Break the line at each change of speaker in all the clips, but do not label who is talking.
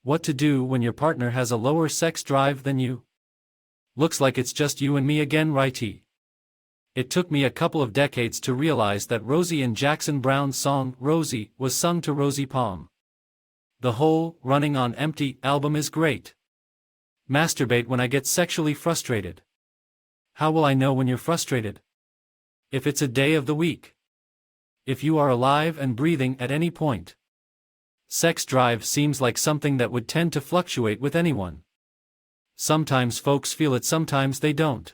What to do when your partner has a lower sex drive than you? Looks like it's just you and me again, righty. It took me a couple of decades to realize that Rosie and Jackson Browne's song, Rosie, was sung to Rosie Palm. The whole Running on Empty album is great. Masturbate when I get sexually frustrated. How will I know when you're frustrated? If it's a day of the week. If you are alive and breathing at any point. Sex drive seems like something that would tend to fluctuate with anyone. Sometimes folks feel it, sometimes they don't.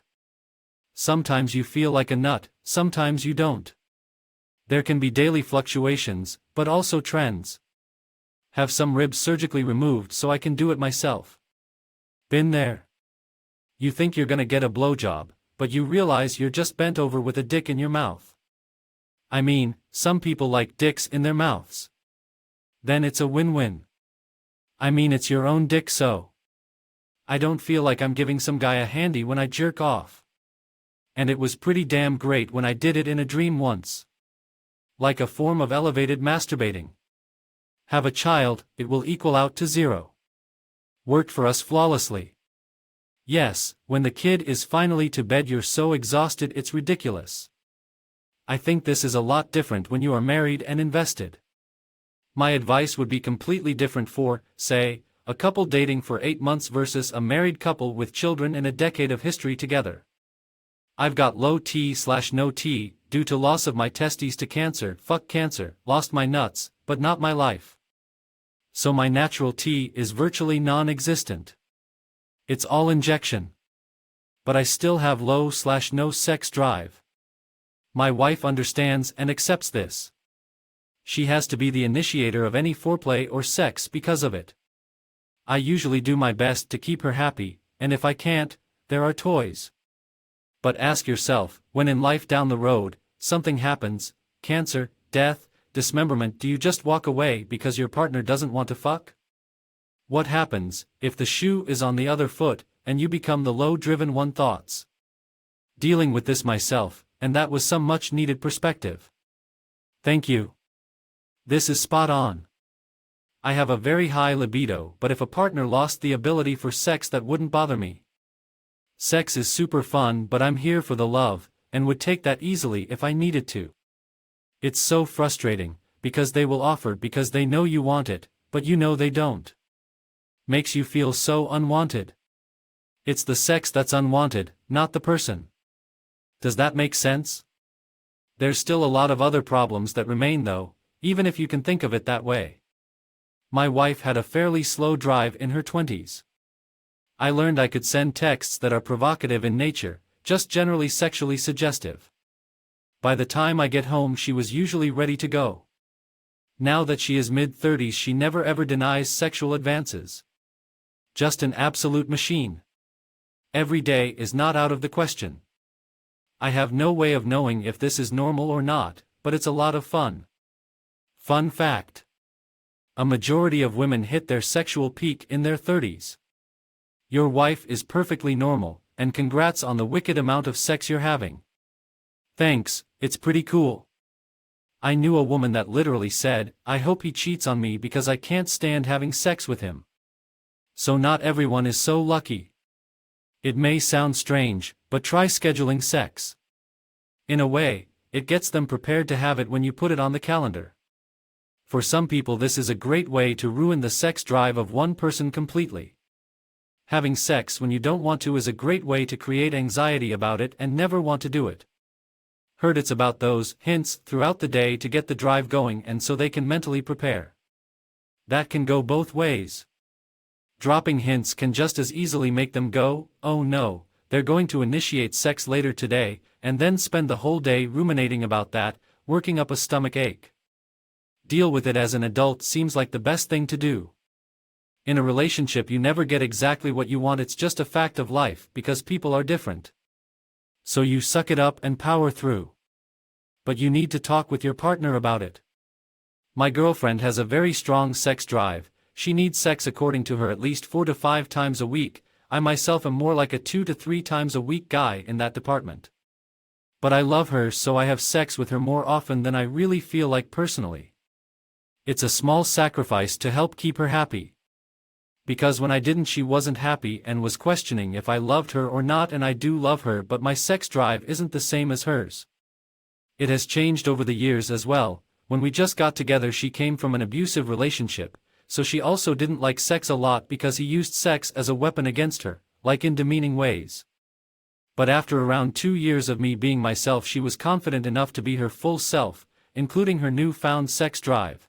Sometimes you feel like a nut, sometimes you don't. There can be daily fluctuations, but also trends. Have some ribs surgically removed so I can do it myself. Been there. You think you're gonna get a blowjob, but you realize you're just bent over with a dick in your mouth. I mean, some people like dicks in their mouths. Then it's a win-win. I mean, it's your own dick, so I don't feel like I'm giving some guy a handy when I jerk off. And it was pretty damn great when I did it in a dream once. Like a form of elevated masturbating. Have a child, it will equal out to 0. Worked for us flawlessly. Yes, when the kid is finally to bed you're so exhausted it's ridiculous. I think this is a lot different when you are married and invested. My advice would be completely different for, say, a couple dating for 8 months versus a married couple with children and a decade of history together. I've got low T/no T, due to loss of my testes to cancer, fuck cancer, lost my nuts, but not my life. So my natural T is virtually non-existent. It's all injection. But I still have low/no sex drive. My wife understands and accepts this. She has to be the initiator of any foreplay or sex because of it. I usually do my best to keep her happy, and if I can't, there are toys. But ask yourself, when in life down the road, something happens, cancer, death, dismemberment, do you just walk away because your partner doesn't want to fuck? What happens, if the shoe is on the other foot, and you become the low-driven one? Thoughts? Dealing with this myself, and that was some much-needed perspective. Thank you. This is spot on. I have a very high libido, but if a partner lost the ability for sex, that wouldn't bother me. Sex is super fun, but I'm here for the love, and would take that easily if I needed to. It's so frustrating, because they will offer because they know you want it, but you know they don't. Makes you feel so unwanted. It's the sex that's unwanted, not the person. Does that make sense? There's still a lot of other problems that remain though, even if you can think of it that way. My wife had a fairly slow drive in her 20s. I learned I could send texts that are provocative in nature, just generally sexually suggestive. By the time I get home she was usually ready to go. Now that she is mid-30s she never ever denies sexual advances. Just an absolute machine. Every day is not out of the question. I have no way of knowing if this is normal or not, but it's a lot of fun. Fun fact. A majority of women hit their sexual peak in their 30s. Your wife is perfectly normal, and congrats on the wicked amount of sex you're having. Thanks, it's pretty cool. I knew a woman that literally said, I hope he cheats on me because I can't stand having sex with him. So not everyone is so lucky. It may sound strange, but try scheduling sex. In a way, it gets them prepared to have it when you put it on the calendar. For some people this is a great way to ruin the sex drive of one person completely. Having sex when you don't want to is a great way to create anxiety about it and never want to do it. Heard it's about those hints throughout the day to get the drive going and so they can mentally prepare. That can go both ways. Dropping hints can just as easily make them go, oh no, they're going to initiate sex later today, and then spend the whole day ruminating about that, working up a stomach ache. Deal with it as an adult seems like the best thing to do. In a relationship you never get exactly what you want, it's just a fact of life because people are different. So you suck it up and power through. But you need to talk with your partner about it. My girlfriend has a very strong sex drive, she needs sex according to her at least 4 to 5 times a week, I myself am more like a 2 to 3 times a week guy in that department. But I love her so I have sex with her more often than I really feel like personally. It's a small sacrifice to help keep her happy. Because when I didn't she wasn't happy and was questioning if I loved her or not, and I do love her but my sex drive isn't the same as hers. It has changed over the years as well. When we just got together she came from an abusive relationship, so she also didn't like sex a lot because he used sex as a weapon against her, like in demeaning ways. But after around 2 years of me being myself she was confident enough to be her full self, including her newfound sex drive.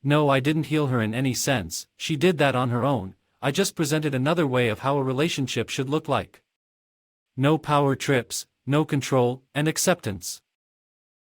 No, I didn't heal her in any sense, she did that on her own. I just presented another way of how a relationship should look like. No power trips, no control, and acceptance.